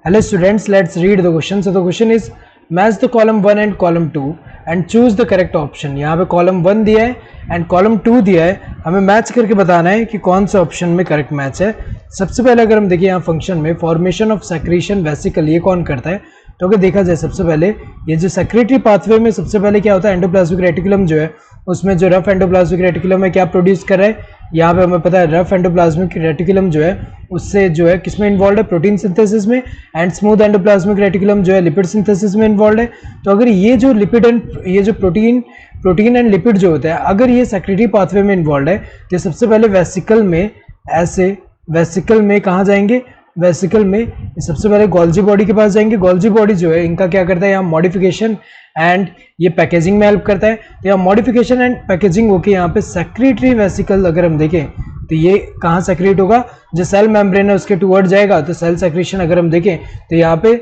Hello students, let's read the question. So the question is match the column 1 and column 2 and choose the correct option. यहाँ पे column 1 दिया है and column 2 दिया है, हमें match करके बताना है कि कौन सा ऑप्शन में करेक्ट मैच है. सबसे पहले अगर हम देखिए यहाँ फंक्शन में फॉर्मेशन ऑफ सेक्रीशन वेसिकल ये कौन करता है, तो अगर देखा जाए सबसे पहले ये जो सेक्रेटरी पाथवे में सबसे पहले क्या होता है, एंडोप्लाज्मिक रेटिकुलम जो है उसमें जो रफ एंडोप्लाज्मिक रेटिकुलम है क्या प्रोड्यूस कर रहा है. यहाँ पे हमें पता है रफ एंडोप्लाज्मिक रेटिकुलम जो है उससे जो है किसमें इन्वॉल्व है, प्रोटीन सिंथेसिस में, एंड स्मूथ एंडोप्लाज्मिक रेटिकुलम जो है लिपिड सिंथेसिस में इन्वॉल्व है. तो अगर ये जो लिपिड एंड ये जो प्रोटीन एंड लिपिड जो होता है अगर ये सेक्रेटरी पाथवे में इन्वॉल्व है तो सबसे पहले वेसिकल में ऐसे वेसिकल में कहाँ जाएंगे, वेसिकल में सबसे पहले गोल्जी बॉडी के पास जाएंगे. गोल्जी बॉडी जो है इनका क्या करता है यहाँ मॉडिफिकेशन एंड ये पैकेजिंग में हेल्प करता है. तो यहाँ मॉडिफिकेशन एंड पैकेजिंग होके यहाँ पे सेक्रेटरी वेसिकल अगर हम देखें तो ये कहाँ सेक्रेट होगा, जो सेल मेम्ब्रेन है उसके टुवर्ड जाएगा. तो सेल सेक्रेशन अगर हम देखें तो यहाँ पे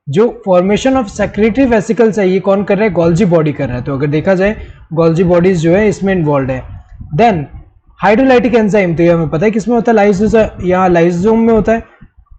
जो फॉर्मेशन ऑफ सेक्रेटरी वेसिकल्स है ये कौन कर रहा है, गोल्जी बॉडी कर रहा है. तो अगर देखा जाए गोल्जी बॉडीज जो है इसमें इन्वॉल्व है. देन हाइड्रोलाइटिक एंजाइम, तो ये हमें पता है किसमें होता है, लाइसोसोम, यहाँ लाइसोसोम में होता है.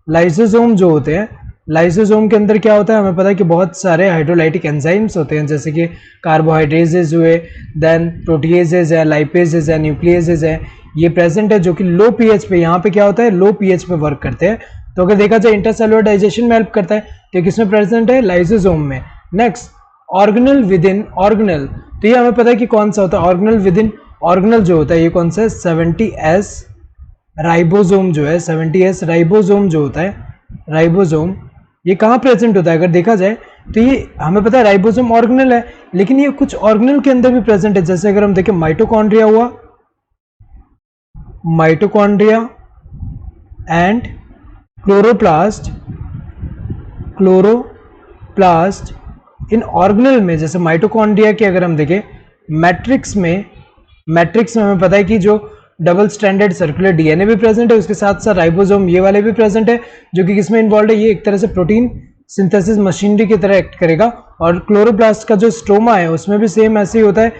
लाइसोसोम जो होते हैं, लाइसोसोम के अंदर क्या होता है हमें पता है कि बहुत सारे हाइड्रोलाइटिक एंजाइम्स होते हैं, जैसे कि कार्बोहाइड्रेजेज हुए, देन प्रोटीएजेज है, लाइपेजेज है, न्यूक्लियसेज है, ये प्रेजेंट है जो कि लो पीएच पे, यहाँ पे क्या होता है लो पीएच पे वर्क करते हैं. तो अगर देखा जाए इंटरसेलुलर डाइजेशन में हेल्प करता है, तो किसमें प्रेजेंट है, लाइसोसोम में. Next organelle with in organelle, तो ये हमें पता है कि कौन सा होता है ऑर्गेनल विद इन ऑर्गेनल जो होता है ये कौन सा है, 70S राइबोसोम जो है, 70S राइबोसोम जो होता है, राइबोसोम ये कहाँ प्रेजेंट होता है अगर देखा जाए तो ये हमें पता है राइबोसोम ऑर्गेनल है, लेकिन ये कुछ ऑर्गेनल के अंदर भी प्रेजेंट है. जैसे अगर हम देखें माइटोकॉन्ड्रिया हुआ, mitochondria and chloroplast, chloroplast in organelle में, जैसे माइटोकॉन्ड्रिया के अगर हम देखें मैट्रिक्स में हमें पता है कि जो डबल स्टैंडर्ड सर्कुलर डीएनए भी प्रेजेंट है, उसके साथ साथ राइबोसोम ये वाले भी प्रेजेंट है जो कि किसमें इन्वॉल्व है, ये एक तरह से प्रोटीन सिंथेसिस मशीनरी की तरह एक्ट करेगा. और क्लोरोप्लास्ट का जो स्ट्रोमा है उसमें भी सेम ऐसे ही होता है,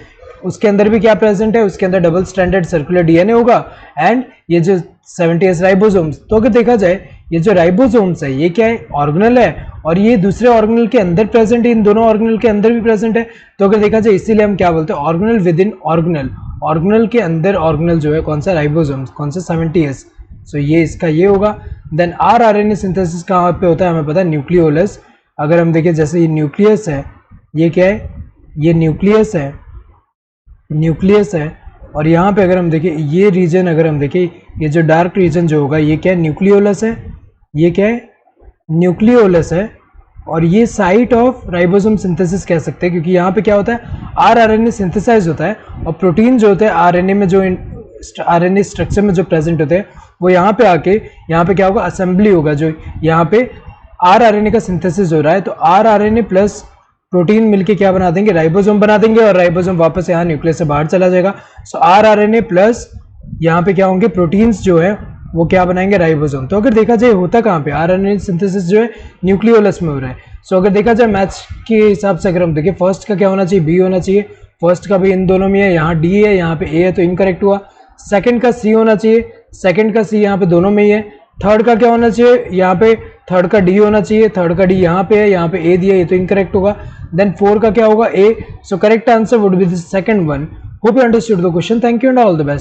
उसके अंदर भी क्या प्रेजेंट है, उसके अंदर डबल स्टैंडर्ड सर्कुलर डीएनए होगा एंड ये जो 70S राइबोसोम्स. तो अगर देखा जाए ये जो राइबोसोम्स है ये क्या है, ऑर्गेनल है, और ये दूसरे ऑर्गेनल के अंदर प्रेजेंट है, इन दोनों ऑर्गेनल के अंदर भी प्रेजेंट है. तो अगर देखा जाए इसीलिए हम क्या बोलते हैं organelle with in organelle, organelle के अंदर ऑर्गेनल जो है कौन सा, राइबोसोम्स, कौन सा 70S. सो ये इसका ये होगा. देन आरआरएनए सिंथेसिस कहाँ पे होता है हमें पता है, न्यूक्लियोलस. अगर हम देखें जैसे ये न्यूक्लियस है, ये क्या है, ये न्यूक्लियस है, न्यूक्लियस है, और यहाँ पे अगर हम देखें ये रीजन अगर हम देखें ये जो डार्क रीजन जो होगा ये क्या है, न्यूक्लियोलस है, ये क्या है, न्यूक्लियोलस है. और ये साइट ऑफ राइबोसोम सिंथेसिस कह सकते हैं, क्योंकि यहाँ पे क्या होता है आरआरएनए सिंथेसाइज होता है, और प्रोटीन जो होते हैं आरएनए में जो आरएनए स्ट्रक्चर में जो प्रेजेंट होते हैं वो यहाँ पे आके यहाँ पे क्या होगा, असेंबली होगा, जो यहाँ पे आरआरएनए का सिंथेसिस हो रहा है. तो आरआरएनए प्लस प्रोटीन मिलके क्या बना देंगे, राइबोसोम बना देंगे, और राइबोसोम वापस यहाँ न्यूक्लियस से बाहर चला जाएगा. सो आरआरएनए प्लस यहाँ पे क्या होंगे, प्रोटीन्स जो है वो क्या बनाएंगे, राइबोसोम. तो अगर देखा जाए होता कहाँ पे, आरएनए सिंथेसिस जो है न्यूक्लियोलस में हो रहा है. सो अगर देखा जाए मैथ्स के हिसाब से अगर हम देखें फर्स्ट का क्या होना चाहिए, बी होना चाहिए. फर्स्ट का भी इन दोनों में है, यहाँ डी है, यहाँ पे ए है, तो इनकरेक्ट हुआ. सेकंड का सी होना चाहिए, सेकंड का सी यहाँ पे दोनों में ही है. थर्ड का क्या होना चाहिए, यहाँ पे थर्ड का डी होना चाहिए, थर्ड का डी यहाँ पे है, यहाँ पे ए दिया, ये तो इनकरेक्ट होगा. देन 4 का क्या होगा, A. So correct answer would be the second one. Hope you understood the question. Thank you and all the best.